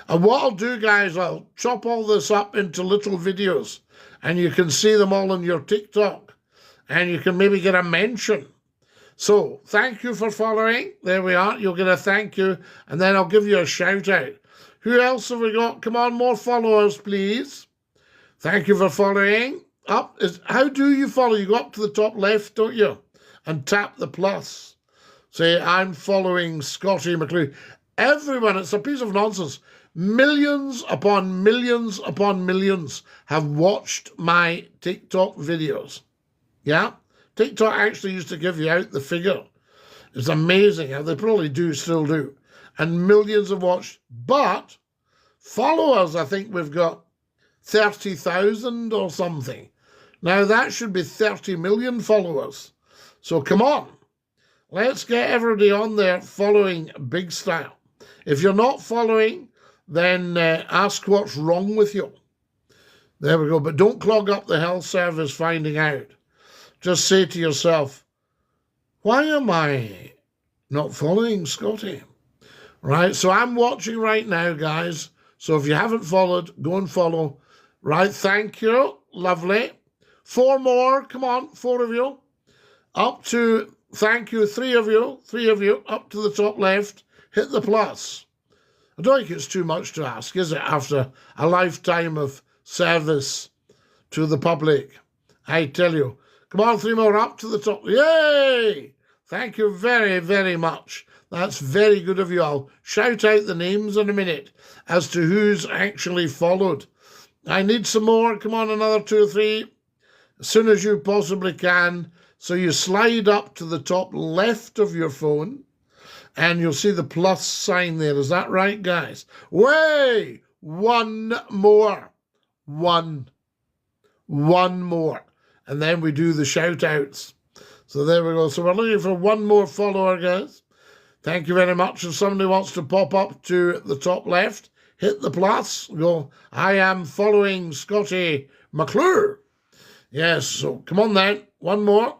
And what I'll do, guys, I'll chop all this up into little videos, and you can see them all on your TikTok, and you can maybe get a mention. So, thank you for following. There we are. You'll get a thank you, and then I'll give you a shout out. Who else have we got? Come on, more followers, please. Thank you for following. How do you follow? You go up to the top left, don't you? And tap the plus. Say, I'm following SCOTTIE McCLUE. Everyone, it's a piece of nonsense. Millions upon millions upon millions have watched my TikTok videos. Yeah? TikTok actually used to give you out the figure. It's amazing how they probably still do. And millions have watched. But followers, I think we've got 30,000 or something. Now that should be 30 million followers. So come on. Let's get everybody on there following big style. If you're not following, then ask what's wrong with you. There we go. But don't clog up the health service finding out. Just say to yourself, why am I not following Scotty? Right, so I'm watching right now, guys. So if you haven't followed, go and follow. Right, thank you. Lovely. 4 more. Come on, 4 of you. Up to, thank you, 3 of you. 3 of you, up to the top left. Hit the plus. I don't think it's too much to ask, is it, after a lifetime of service to the public? I tell you. Come on, 3 more up to the top. Yay! Thank you very, very much. That's very good of you. I'll shout out the names in a minute as to who's actually followed. I need some more. Come on, another 2 or 3. As soon as you possibly can. So you slide up to the top left of your phone, and you'll see the plus sign there. Is that right, guys? Way! One more. One more. And then we do the shout-outs. So there we go. So we're looking for one more follower, guys. Thank you very much. If somebody wants to pop up to the top left, hit the plus, go, I am following Scottie McClue. Yes, so come on then. One more.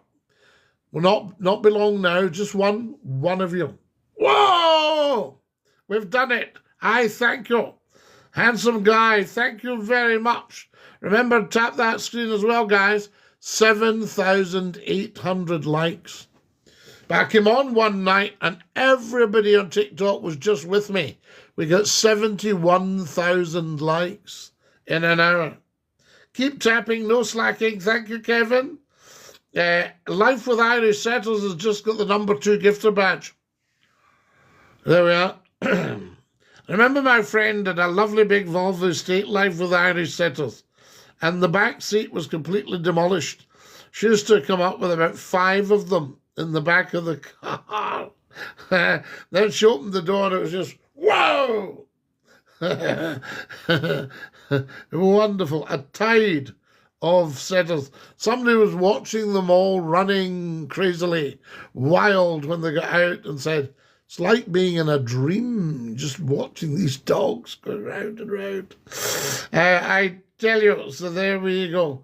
Will not be long now. Just one of you. Whoa! We've done it. I thank you. Handsome guy, thank you very much. Remember, tap that screen as well, guys. 7,800 likes. But I came on one night and everybody on TikTok was just with me. We got 71,000 likes in an hour. Keep tapping, no slacking. Thank you, Kevin. Life with Irish Settlers has just got the number 2 gifter badge. There we are. Remember my friend had a lovely big Volvo estate, Life with Irish Settlers, and the back seat was completely demolished. She used to come up with about 5 of them in the back of the car. Then she opened the door and it was just, whoa! Wonderful. A tide of settlers. Somebody was watching them all running crazily, wild when they got out, and said, it's like being in a dream, just watching these dogs go round and round. I tell you, so there we go.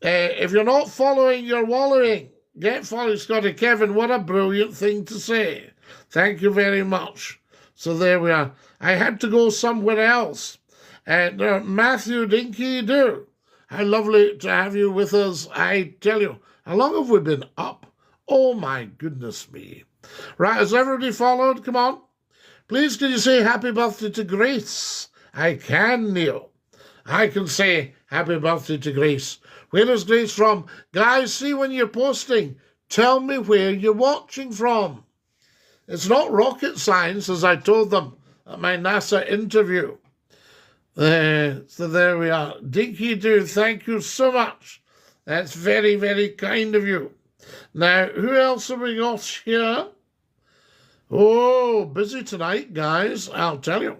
If you're not following, you're wallowing. Get following Scottie. Kevin, what a brilliant thing to say. Thank you very much. So there we are. I had to go somewhere else. Matthew Dinky Do. How lovely to have you with us. I tell you, how long have we been up? Oh, my goodness me. Right, has everybody followed? Come on. Please, can you say happy birthday to Grace? I can, Neil. I can say happy birthday to Grace. Where is Grace from? Guys, see when you're posting, tell me where you're watching from. It's not rocket science, as I told them at my NASA interview. So there we are. Dinky Doo, thank you so much. That's very, very kind of you. Now, who else have we got here? Oh, busy tonight, guys, I'll tell you.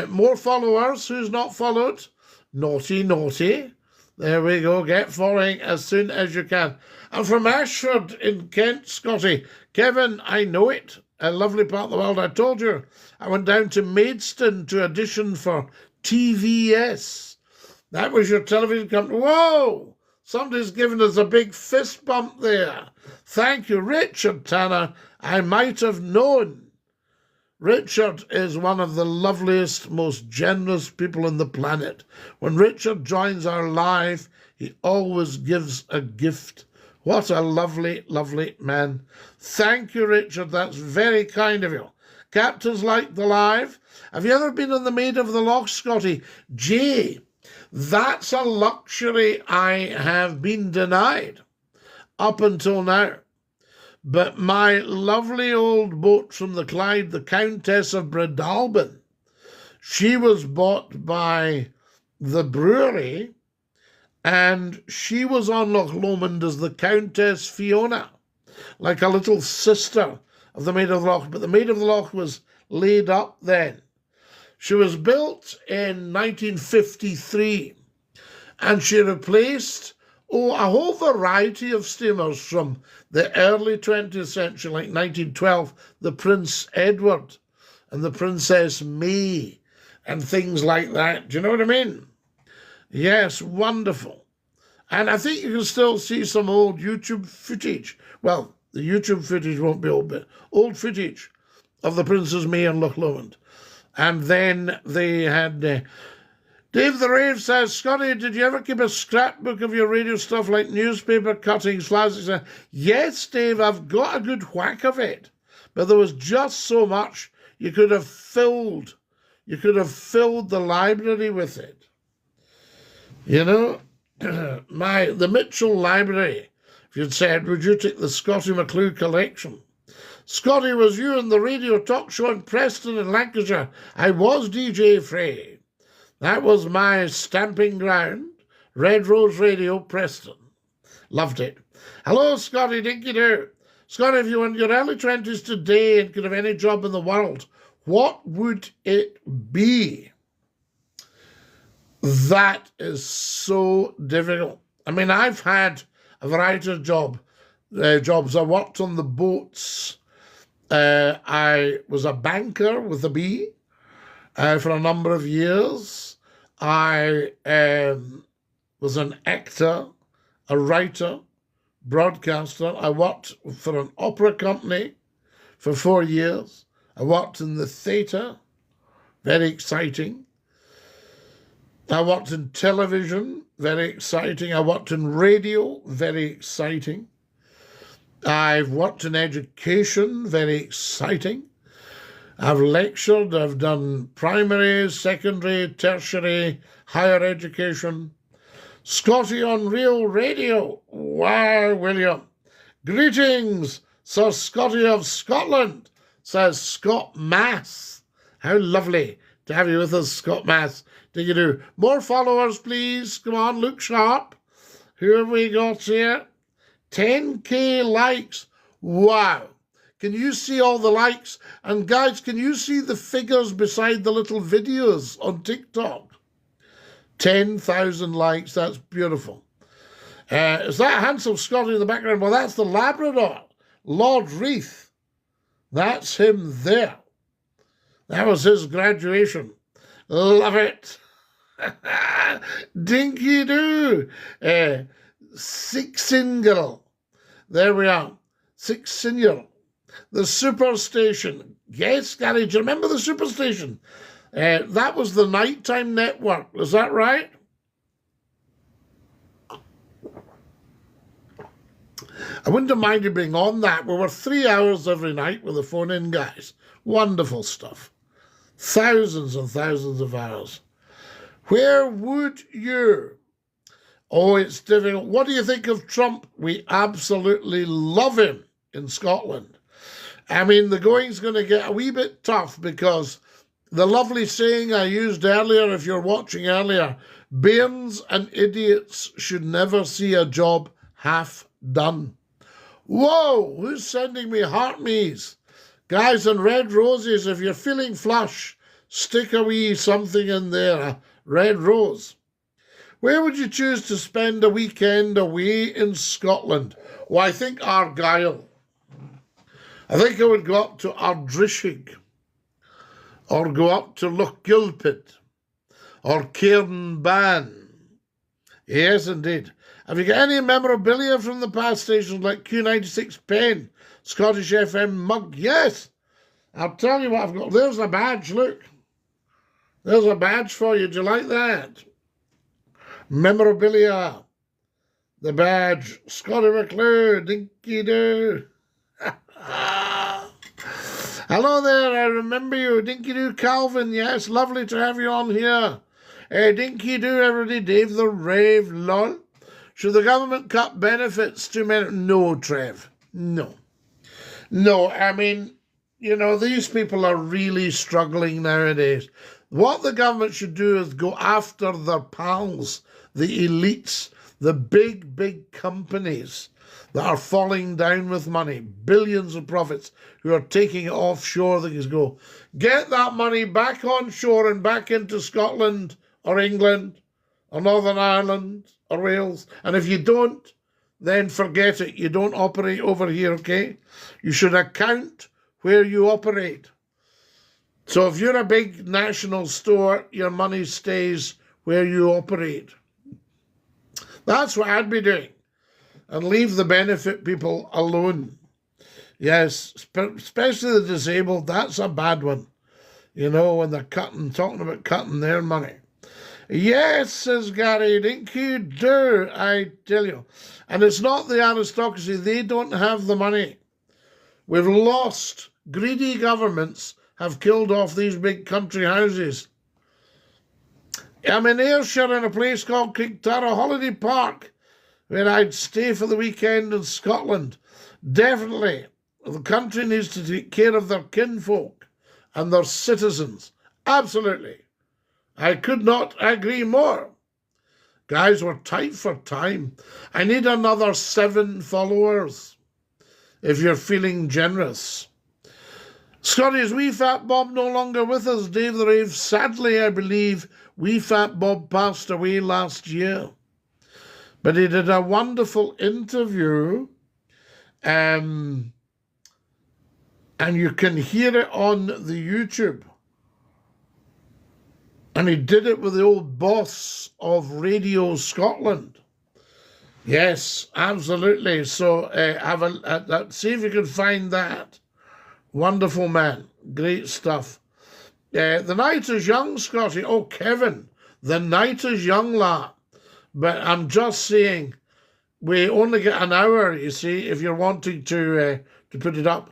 More followers. Who's not followed? Naughty, naughty. There we go. Get following as soon as you can. And from Ashford in Kent, Scottie. Kevin, I know it. A lovely part of the world. I told you, I went down to Maidstone to audition for TVS. That was your television company. Whoa! Somebody's given us a big fist bump there. Thank you, Richard Tanner. I might have known. Richard is one of the loveliest, most generous people on the planet. When Richard joins our live, he always gives a gift. What a lovely, lovely man. Thank you, Richard. That's very kind of you. Captains like the live. Have you ever been on the Maid of the Loch, Scottie? Jay. That's a luxury I have been denied up until now. But my lovely old boat from the Clyde, the Countess of Breadalbane, she was bought by the brewery, and she was on Loch Lomond as the Countess Fiona, like a little sister of the Maid of the Loch. But the Maid of the Loch was laid up then. She was built in 1953, and she replaced a whole variety of steamers from the early 20th century, like 1912, the Prince Edward and the Princess May and things like that. Do you know what I mean? Yes, wonderful. And I think you can still see some old YouTube footage. Well, the YouTube footage won't be old, but old footage of the Princess May and Loch Lomond. And then they had... Dave the Rave says, Scottie, did you ever keep a scrapbook of your radio stuff like newspaper cuttings, flyers? Yes, Dave, I've got a good whack of it. But there was just so much you could have filled. You could have filled the library with it. You know, the Mitchell Library, if you'd said, would you take the Scottie McClue collection? Scottie, was you in the radio talk show in Preston in Lancashire? I was DJ Frey. That was my stamping ground. Red Rose Radio, Preston. Loved it. Hello, Scottie, dinky do. Scottie, if you were in your early 20s today and could have any job in the world, what would it be? That is so difficult. I mean, I've had a variety of jobs. I worked on the boats. I was a banker with a B for a number of years. I was an actor, a writer, broadcaster. I worked for an opera company for 4 years. I worked in the theatre, very exciting. I worked in television, very exciting. I worked in radio, very exciting. I've worked in education, very exciting. I've lectured, I've done primary, secondary, tertiary, higher education. Scottie on Real Radio. Wow, William. Greetings, Sir Scottie of Scotland, says Scott Mass. How lovely to have you with us, Scott Mass. Did you do more followers, please? Come on, look sharp. Who have we got here? 10K likes. Wow. Can you see all the likes? And guys, can you see the figures beside the little videos on TikTok? 10,000 likes. That's beautiful. Is that handsome Scottie in the background? Well, that's the Labrador, Lord Reith. That's him there. That was his graduation. Love it. Dinky doo. Six single. There we are. Six single. The Superstation. Yes, Gary, do you remember the Superstation? That was the nighttime network. Is that right? I wouldn't have minded being on that. We were 3 hours every night with the phone-in guys. Wonderful stuff. Thousands and thousands of hours. Where would you? Oh, it's difficult. What do you think of Trump? We absolutely love him in Scotland. I mean, the going's going to get a wee bit tough because the lovely saying I used earlier, if you're watching earlier, bairns and idiots should never see a job half done. Whoa, who's sending me heart me's? Guys and red roses, if you're feeling flush, stick a wee something in there, a red rose. Where would you choose to spend a weekend away in Scotland? Well, I think Argyll. I think I would go up to Ardrishig, or go up to Lochgilpin, or Cairnban. Yes, indeed. Have you got any memorabilia from the past stations like Q96 pen, Scottish FM mug? Yes. I'll tell you what I've got. There's a badge, look. There's a badge for you. Do you like that? Memorabilia. The badge. Scottie McClue. Dinky doo. Hello there, I remember you. Dinky doo Calvin. Yes, lovely to have you on here. Dinky doo everybody. Dave the Rave. Lol. Should the government cut benefits to men? No, Trev. No. No, I mean, you know, these people are really struggling nowadays. What the government should do is go after their pals, the elites, the big, big companies that are falling down with money, billions of profits, who are taking it offshore. They just go, get that money back onshore and back into Scotland or England or Northern Ireland or Wales. And if you don't, then forget it. You don't operate over here, okay? You should account where you operate. So if you're a big national store, your money stays where you operate. That's what I'd be doing. And leave the benefit people alone. Yes, especially the disabled, that's a bad one. You know, when they're talking about cutting their money. Yes, says Gary, dinky do, I tell you. And it's not the aristocracy, they don't have the money. We've lost. Greedy governments have killed off these big country houses. I'm in Ayrshire in a place called Kingtara Holiday Park, where I'd stay for the weekend in Scotland. Definitely, the country needs to take care of their kinfolk and their citizens. Absolutely. I could not agree more. Guys, we're tight for time. I need another 7 followers if you're feeling generous. Scottie, is Wee Fat Bob no longer with us? Dave the Rave, sadly, I believe Wee Fat Bob passed away last year. But he did a wonderful interview, and you can hear it on the YouTube. And he did it with the old boss of Radio Scotland. Yes, absolutely. So see if you can find that. Wonderful man. Great stuff. The night is young, Scottie. Oh, Kevin, the night is young, lad. But I'm just saying, we only get an hour, you see, if you're wanting to put it up.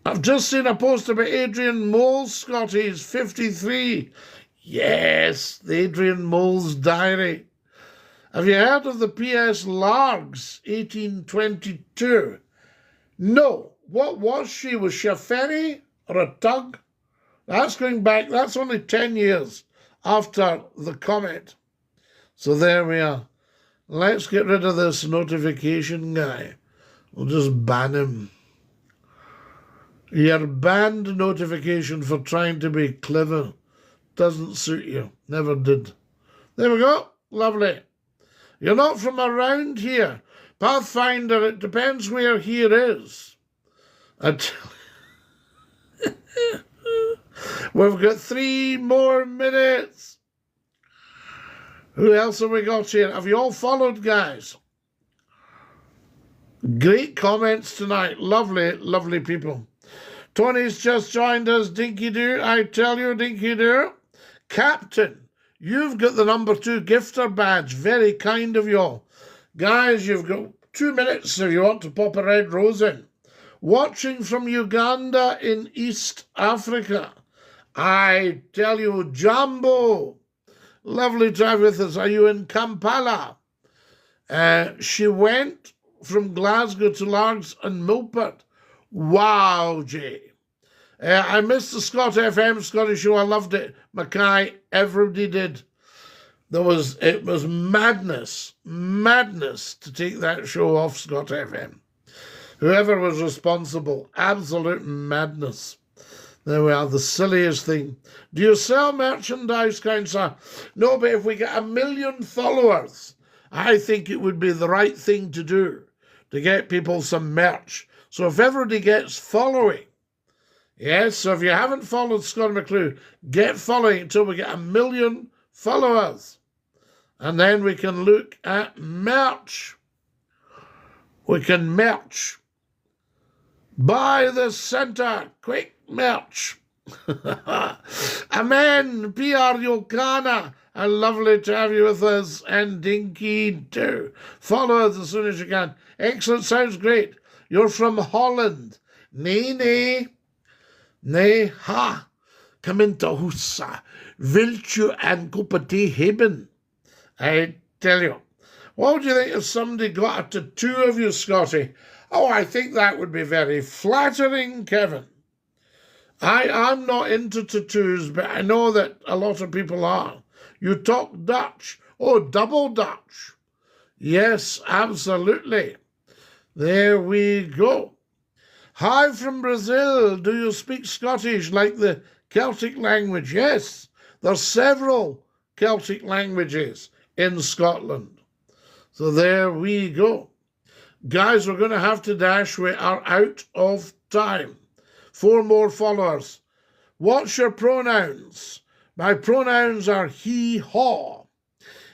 I've just seen a post about Adrian Mole's, Scottie. He's 53. Yes, the Adrian Mole's diary. Have you heard of the P.S. Largs, 1822? No. What was she? Was she a ferry or a tug? That's going back, that's only 10 years after the comet. So there we are. Let's get rid of this notification guy. We'll just ban him. Your banned notification for trying to be clever doesn't suit you. Never did. There we go. Lovely. You're not from around here. Pathfinder, it depends where here is. We've got 3 more minutes. Who else have we got here? Have you all followed, guys? Great comments tonight. Lovely, lovely people. Tony's just joined us. Dinky Doo, I tell you, Dinky Doo. Captain, you've got the number 2 gifter badge. Very kind of you all. Guys, you've got 2 minutes if you want to pop a red rose in. Watching from Uganda in East Africa. I tell you, Jambo. Lovely to have with us. Are you in Kampala? She went from Glasgow to Largs and Milpert. Wow, Jay. I missed the Scott FM Scottish show. I loved it. Mackay, everybody did. It was madness to take that show off Scott FM. Whoever was responsible, absolute madness. There we are, the silliest thing. Do you sell merchandise, kind sir? No, but if we get 1 million followers, I think it would be the right thing to do, to get people some merch. So if everybody gets following, yes, so if you haven't followed Scottie McClue, get following until we get 1 million followers. And then we can look at merch. We can merch. Buy the centre, quick merch. Amen, PR Yokana. And lovely to have you with us. And Dinky too. Follow us as soon as you can. Excellent, sounds great. You're from Holland. Nee, ha. Kom in te husa. Wilt you een kop thee hebben? I tell you. What would you think if somebody got a tattoo of you, Scottie? Oh, I think that would be very flattering, Kevin. I'm not into tattoos, but I know that a lot of people are. You talk Dutch. Oh, double Dutch. Yes, absolutely. There we go. Hi from Brazil. Do you speak Scottish like the Celtic language? Yes, there's several Celtic languages in Scotland. So there we go. Guys, we're going to have to dash. We are out of time. 4 more followers. What's your pronouns? My pronouns are he, haw.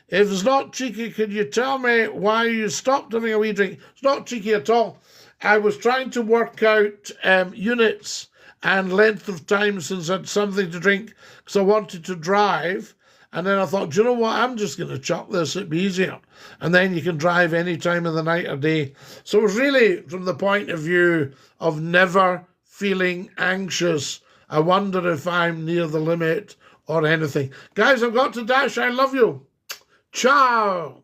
If it's not cheeky, could you tell me why you stopped having a wee drink? It's not cheeky at all. I was trying to work out units and length of time since I had something to drink because I wanted to drive. And then I thought, do you know what? I'm just going to chuck this. It'd be easier. And then you can drive any time of the night or day. So it was really from the point of view of never feeling anxious. I wonder if I'm near the limit or anything. Guys, I've got to dash. I love you. Ciao.